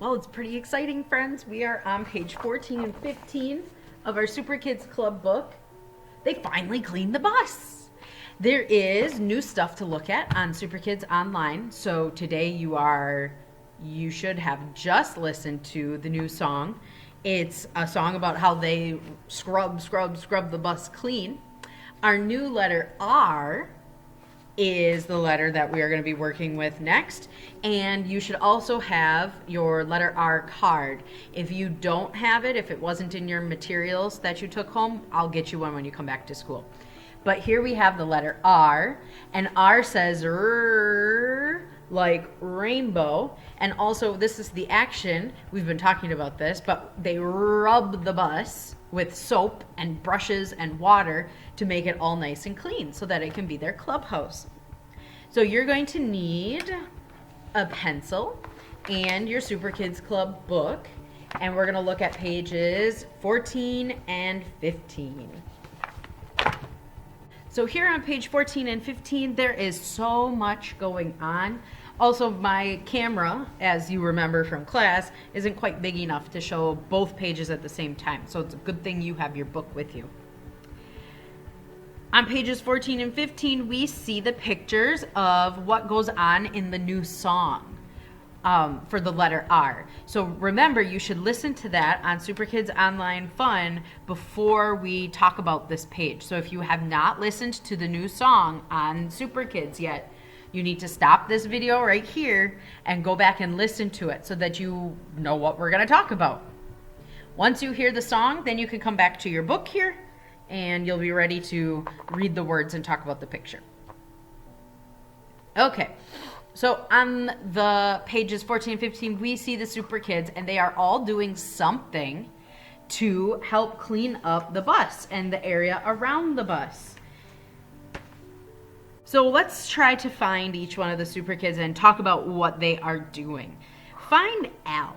Well, it's pretty exciting, friends. We are on page 14 and 15 of our Super Kids Club book. They finally cleaned the bus. There is new stuff to look at on Super Kids Online. So today you should have just listened to the new song. It's a song about how they scrub the bus clean. Our new letter R is the letter that we are going to be working with next, and you should also have your letter R card. If you don't have it, if it wasn't in your materials that you took home, I'll get you one when you come back to school. But here we have the letter R, and R says R, like rainbow, and also this is the action. We've been talking about this, but they rub the bus with soap and brushes and water to make it all nice and clean so that it can be their clubhouse. So you're going to need a pencil and your Super Kids Club book, and we're going to look at pages 14 and 15. So here on page 14 and 15, there is so much going on. Also, my camera, as you remember from class, isn't quite big enough to show both pages at the same time. So it's a good thing you have your book with you. On pages 14 and 15, we see the pictures of what goes on in the new song for the letter R. So remember, you should listen to that on Super Kids Online Fun before we talk about this page. So if you have not listened to the new song on Super Kids yet, you need to stop this video right here and go back and listen to it so that you know what we're going to talk about. Once you hear the song, then you can come back to your book here and you'll be ready to read the words and talk about the picture. Okay, so on the pages 14 and 15, we see the Super Kids, and they are all doing something to help clean up the bus and the area around the bus. So let's try to find each one of the Super Kids and talk about what they are doing. Find Alf.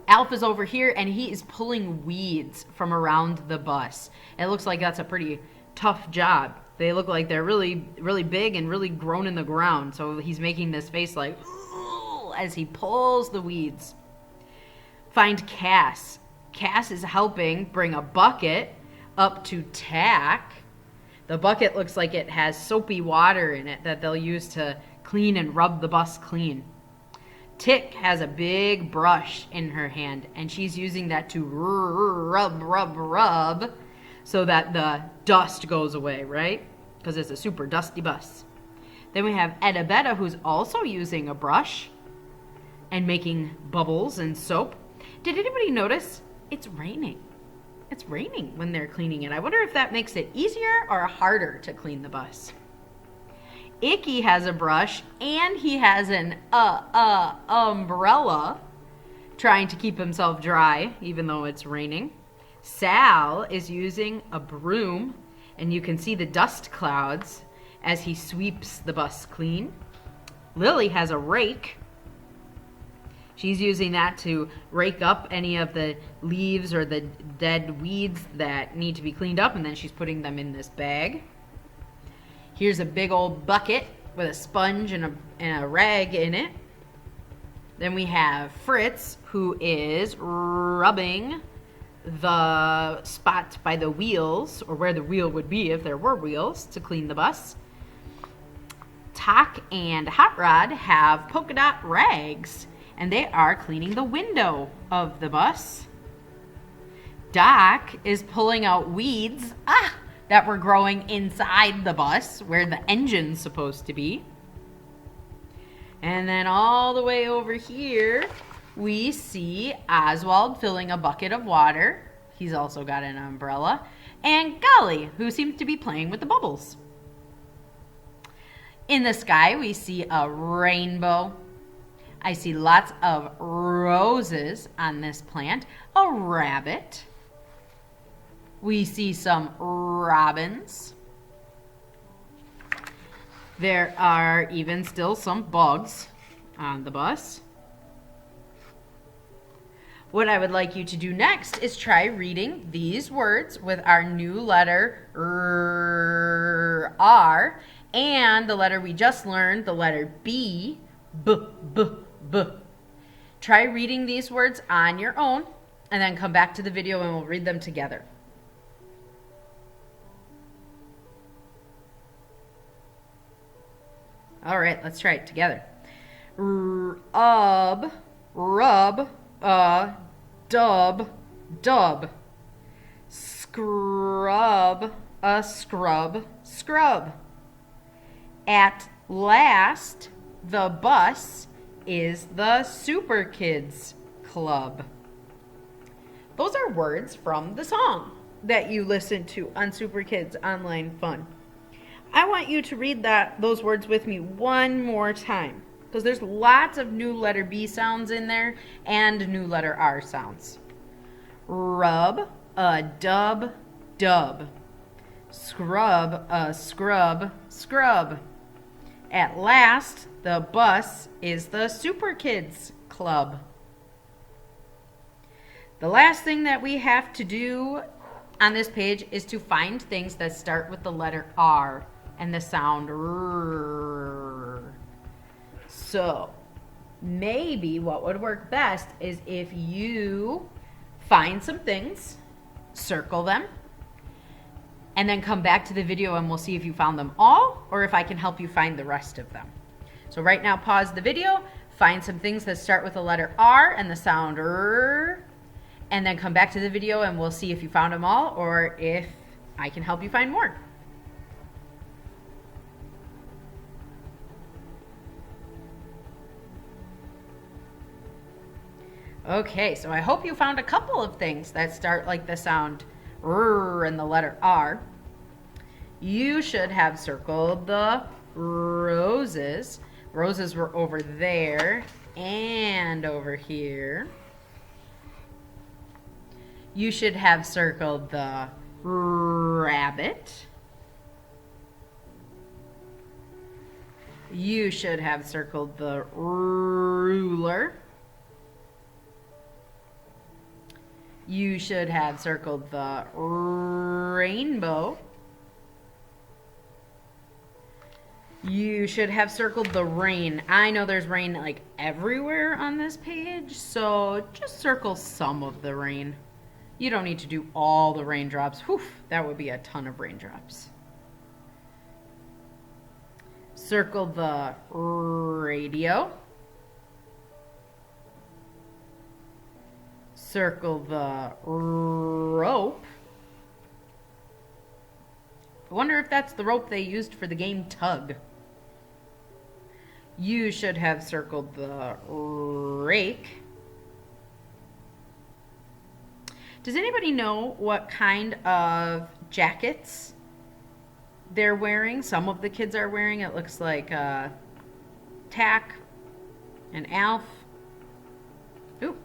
Alf is over here, and he is pulling weeds from around the bus. It looks like that's a pretty tough job. They look like they're really, really big and really grown in the ground. So he's making this face like, ooh, as he pulls the weeds. Find Cass. Cass is helping bring a bucket up to Tack. The bucket looks like it has soapy water in it that they'll use to clean and rub the bus clean. Tick has a big brush in her hand, and she's using that to rub so that the dust goes away, right? Because it's a super dusty bus. Then we have Etta Betta, who's also using a brush and making bubbles and soap. Did anybody notice it's raining? It's raining when they're cleaning it. I wonder if that makes it easier or harder to clean the bus. Icky has a brush, and he has an umbrella trying to keep himself dry even though it's raining. Sal is using a broom, and you can see the dust clouds as he sweeps the bus clean. Lily has a rake. She's using that to rake up any of the leaves or the dead weeds that need to be cleaned up, and then she's putting them in this bag. Here's a big old bucket with a sponge and a rag in it. Then we have Fritz, who is rubbing the spot by the wheels, or where the wheel would be if there were wheels, to clean the bus. Tock and Hot Rod have polka dot rags, and they are cleaning the window of the bus. Doc is pulling out weeds that were growing inside the bus where the engine's supposed to be. And then all the way over here, we see Oswald filling a bucket of water. He's also got an umbrella. And Golly, who seems to be playing with the bubbles. In the sky, we see a rainbow. I see lots of roses on this plant. A rabbit. We see some robins. There are even still some bugs on the bus. What I would like you to do next is try reading these words with our new letter R, and the letter we just learned, the letter B, B. Try reading these words on your own and then come back to the video and we'll read them together. All right, let's try it together. Rub, dub, dub. Scrub, scrub, scrub. At last, the bus is the Super Kids Club. Those are words from the song that you listen to on Super Kids Online Fun. I want you to read those words with me one more time because there's lots of new letter B sounds in there and new letter R sounds. Rub, dub, dub. Scrub, scrub, scrub. At last, the bus is the Super Kids Club. The last thing that we have to do on this page is to find things that start with the letter R and the sound R. So, maybe what would work best is if you find some things, circle them, and then come back to the video and we'll see if you found them all or if I can help you find the rest of them. So right now, pause the video, find some things that start with the letter R and the sound R, and then come back to the video and we'll see if you found them all or if I can help you find more. Okay, so I hope you found a couple of things that start like the sound R and the letter R. You should have circled the roses. Roses were over there and over here. You should have circled the rabbit. You should have circled the ruler. You should have circled the rainbow. You should have circled the rain. I know there's rain like everywhere on this page, so just circle some of the rain. You don't need to do all the raindrops. Whew, that would be a ton of raindrops. Circle the radio. Circle the rope. I wonder if that's the rope they used for the game Tug. You should have circled the rake. Does anybody know what kind of jackets they're wearing? Some of the kids are wearing. It looks like Tack and Alf. Ooh.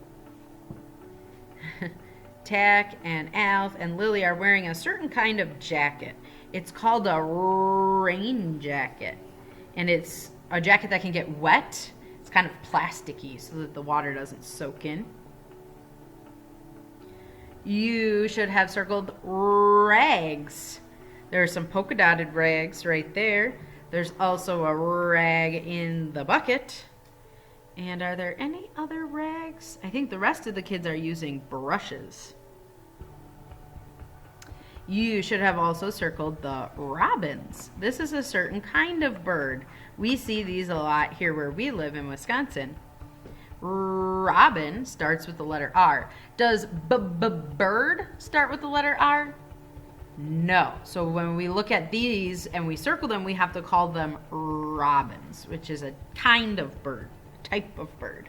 Tack and Alf and Lily are wearing a certain kind of jacket. It's called a rain jacket. And it's a jacket that can get wet. It's kind of plasticky so that the water doesn't soak in. You should have circled rags. There are some polka dotted rags right there. There's also a rag in the bucket. And are there any other rags? I think the rest of the kids are using brushes. You should have also circled the robins. This is a certain kind of bird. We see these a lot here where we live in Wisconsin. Robin starts with the letter R. Does bird start with the letter R? No. So when we look at these and we circle them, we have to call them robins, which is a kind of bird. Type of bird.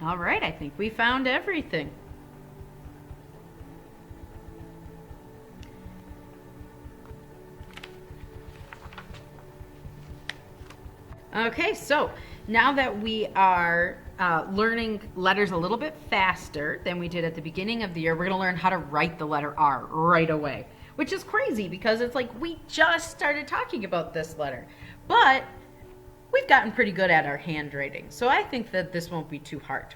All right, I think we found everything. Okay, so now that we are learning letters a little bit faster than we did at the beginning of the year, we're going to learn how to write the letter R right away. Which is crazy because it's like we just started talking about this letter. But we've gotten pretty good at our handwriting. So I think that this won't be too hard.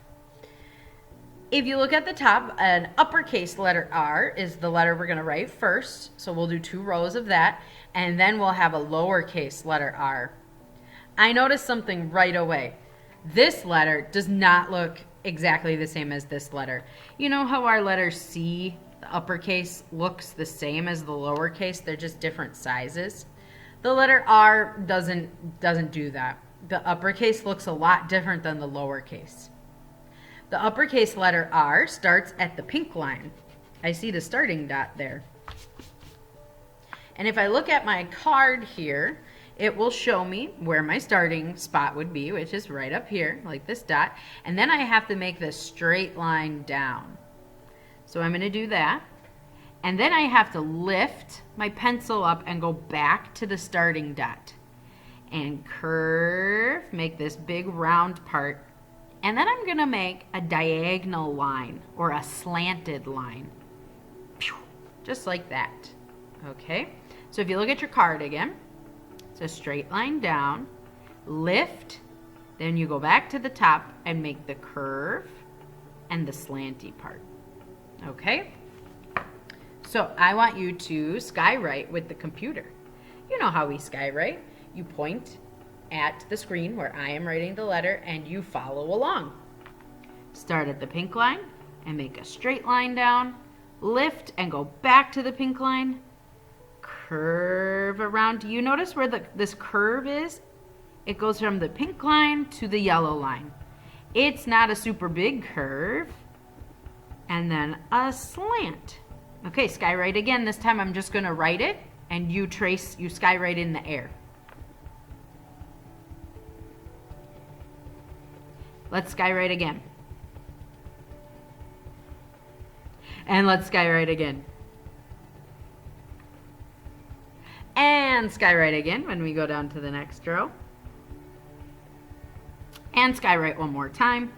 If you look at the top, an uppercase letter R is the letter we're going to write first. So we'll do 2 rows of that. And then we'll have a lowercase letter R. I noticed something right away. This letter does not look exactly the same as this letter. You know how our letter C, the uppercase, looks the same as the lowercase? They're just different sizes. The letter R doesn't do that. The uppercase looks a lot different than the lowercase. The uppercase letter R starts at the pink line. I see the starting dot there. And if I look at my card here, it will show me where my starting spot would be, which is right up here, like this dot. And then I have to make this straight line down. So I'm going to do that. And then I have to lift my pencil up and go back to the starting dot. And curve, make this big round part. And then I'm going to make a diagonal line or a slanted line. Just like that. Okay? So if you look at your card again, it's a straight line down, lift, then you go back to the top and make the curve and the slanty part. Okay? So I want you to skywrite with the computer. You know how we skywrite. You point at the screen where I am writing the letter and you follow along. Start at the pink line and make a straight line down, lift and go back to the pink line, curve around. Do you notice where this curve is? It goes from the pink line to the yellow line. It's not a super big curve. And then a slant. Okay, skywrite again. This time I'm just going to write it and you skywrite in the air. Let's skywrite again. And let's skywrite again. And skywrite again when we go down to the next row. And skywrite one more time.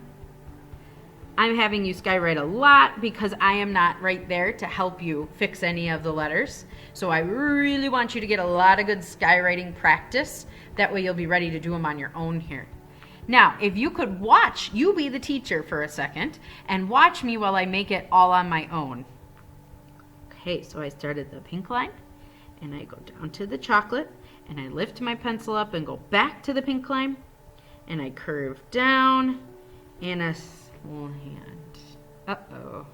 I'm having you skywrite a lot because I am not right there to help you fix any of the letters. So I really want you to get a lot of good skywriting practice. That way you'll be ready to do them on your own here. Now, if you could watch, you be the teacher for a second, and watch me while I make it all on my own. Okay, so I started the pink line, and I go down to the chocolate, and I lift my pencil up and go back to the pink line, and I curve down in a slant. Uh-oh.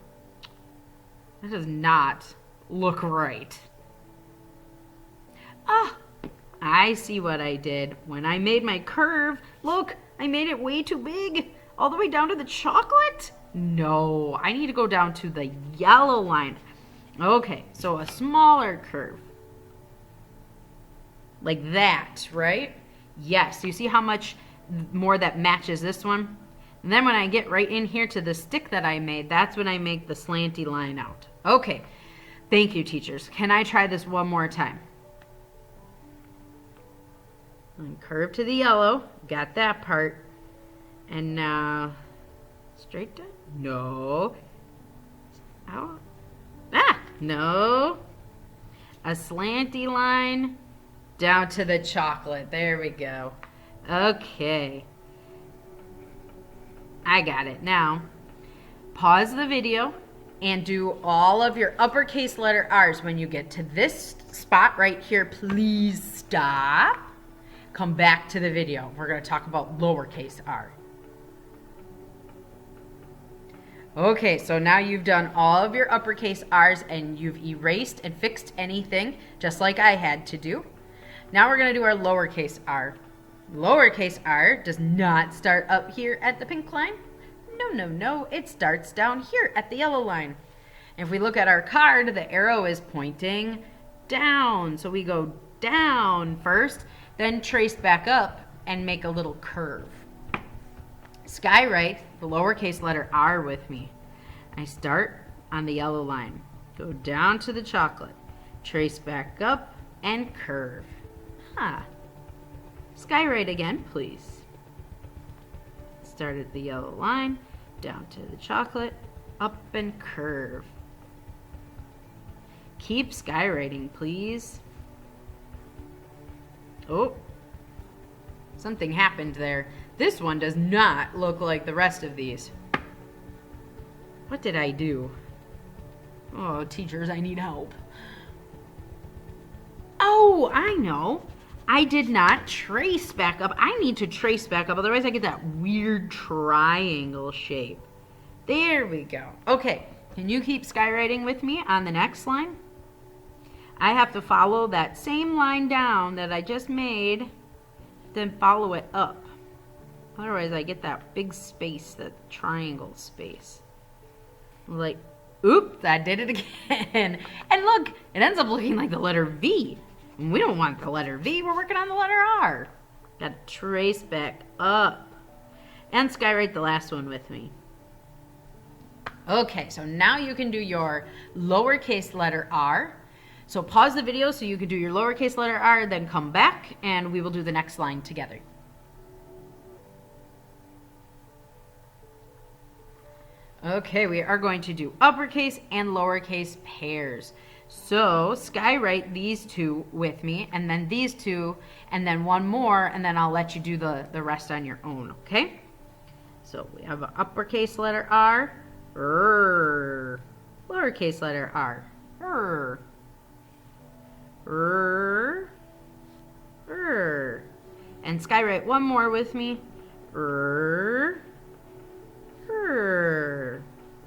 That does not look right. Ah, I see what I did. When I made my curve, look, I made it way too big, all the way down to the chocolate. No, I need to go down to the yellow line. Okay, so a smaller curve. Like that, right? Yes, you see how much more that matches this one? And then when I get right in here to the stick that I made, that's when I make the slanty line out. Okay, thank you, teachers. Can I try this one more time? And curve to the yellow, got that part. And now, straight down? No. Ow. Ah, no. A slanty line down to the chocolate. There we go. Okay. I got it. Now, pause the video and do all of your uppercase letter R's. When you get to this spot right here, please stop. Come back to the video. We're going to talk about lowercase r. Okay, so now you've done all of your uppercase R's and you've erased and fixed anything, just like I had to do. Now we're going to do our lowercase r. Lowercase r does not start up here at the pink line. No, no, no. It starts down here at the yellow line. If we look at our card, the arrow is pointing down. So we go down first, then trace back up and make a little curve. Skywrite the lowercase letter r with me. I start on the yellow line, go down to the chocolate, trace back up and curve. Skywrite again, please. Start at the yellow line, down to the chocolate, up and curve. Keep skywriting, please. Oh, something happened there. This one does not look like the rest of these. What did I do? Oh, teachers, I need help. Oh, I know. I did not trace back up. I need to trace back up, otherwise I get that weird triangle shape. There we go. Okay, can you keep skywriting with me on the next line? I have to follow that same line down that I just made, then follow it up. Otherwise I get that big space, that triangle space. Like, oops, I did it again. And look, it ends up looking like the letter V. And we don't want the letter V, we're working on the letter R. Gotta trace back up. And skywrite the last one with me. Okay, so now you can do your lowercase letter R. So pause the video so you can do your lowercase letter R, then come back and we will do the next line together. Okay, we are going to do uppercase and lowercase pairs. So skywrite these two with me, and then these two, and then one more, and then I'll let you do the rest on your own, okay? So we have an uppercase letter R, lowercase letter R, and skywrite one more with me,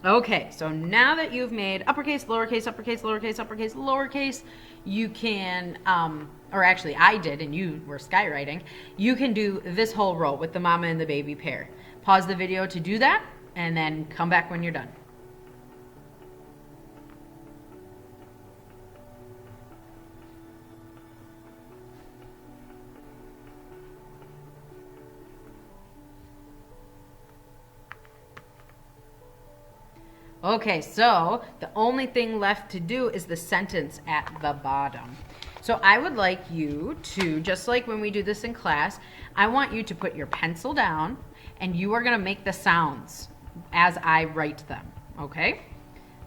Okay, so now that you've made uppercase, lowercase, uppercase, lowercase, uppercase, lowercase, you can, or actually I did and you were skywriting, you can do this whole row with the mama and the baby pair. Pause the video to do that and then come back when you're done. Okay, so the only thing left to do is the sentence at the bottom. So I would like you to, just like when we do this in class, I want you to put your pencil down and you are going to make the sounds as I write them, okay?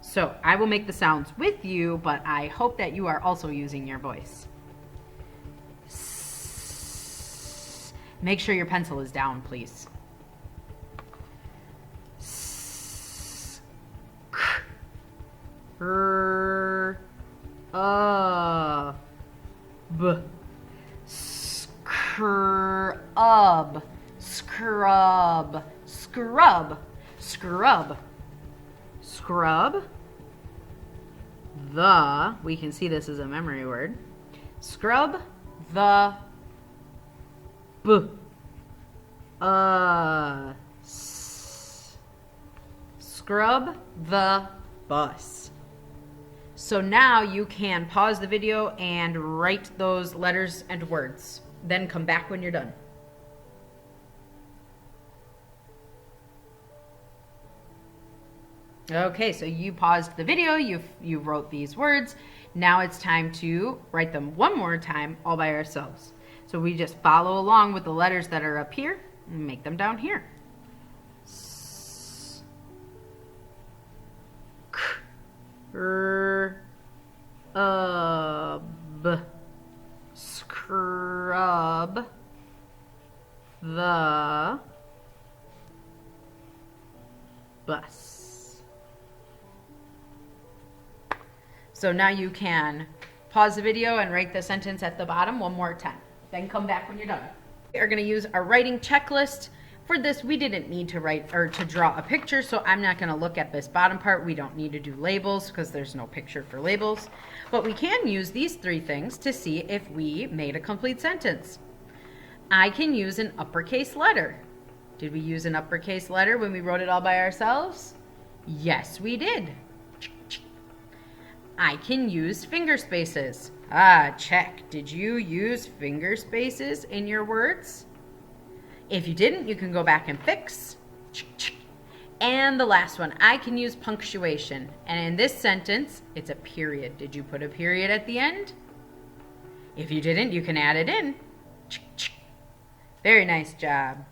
So I will make the sounds with you, but I hope that you are also using your voice. Make sure your pencil is down, please. Scrub, scrub, scrub, scrub, scrub. The, we can see this as a memory word. Scrub the scrub the bus. So now you can pause the video and write those letters and words. Then come back when you're done. Okay, so you paused the video, you wrote these words. Now it's time to write them one more time all by ourselves. So we just follow along with the letters that are up here and make them down here. Scrub the bus. So now you can pause the video and write the sentence at the bottom one more time. Then come back when you're done. We are going to use our writing checklist. For this, we didn't need to write or to draw a picture, so I'm not going to look at this bottom part. We don't need to do labels because there's no picture for labels. But we can use these three things to see if we made a complete sentence. I can use an uppercase letter. Did we use an uppercase letter when we wrote it all by ourselves? Yes, we did. I can use finger spaces. Check. Did you use finger spaces in your words? If you didn't, you can go back and fix. And the last one, I can use punctuation. And in this sentence, it's a period. Did you put a period at the end? If you didn't, you can add it in. Very nice job.